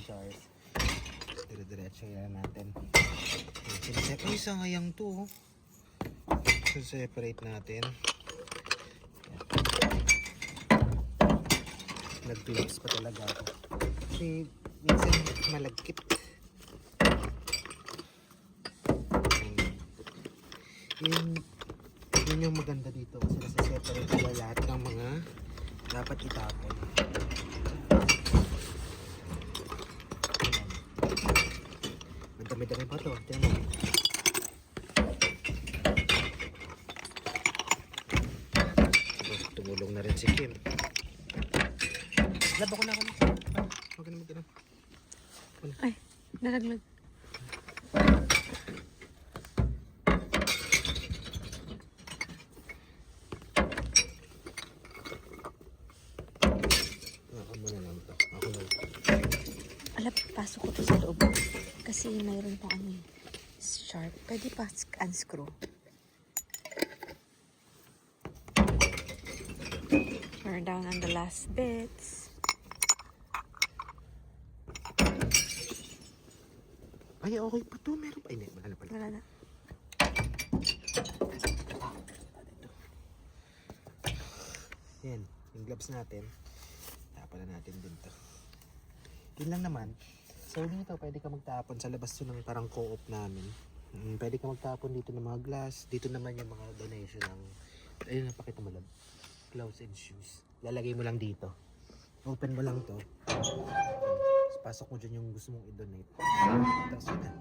jars. Dire-diretso yan natin. Ay, sayang to. So, separate natin. Nag-gloves pa talaga ako. Kasi minsan malagkit. Yun yung maganda dito kasi nasa-separate nila lahat ng mga dapat itapon. Madami-dami pa to. Tingnan mo. Tumulong na rin si Kim. Labo ko na ako na. Huwag ka na mag-inom. Ay, nalaglag. Ako muna lang ito. Ako na. Alam, pasok ko to sa loob. Kasi mayroon pang ano eh. Sharp. Pwede pa unscrew. We're down on the last bits. Ay, okay pa to. Meron pa. Ay, wala na pala. Wala na. Yan. Yung gloves natin. Tapan na natin din to. Yun lang naman. So dito, pwede ka magtapon sa labas to ng parang co-op namin. Pwede ka magtapon dito ng mga glass. Dito naman yung mga donation ng... Ayun, napakita mo lang. Gloves and shoes. Lalagay mo lang dito. Open mo lang to. Tapos pasok mo dyan yung gusto mong i-donate. Tapos yun na.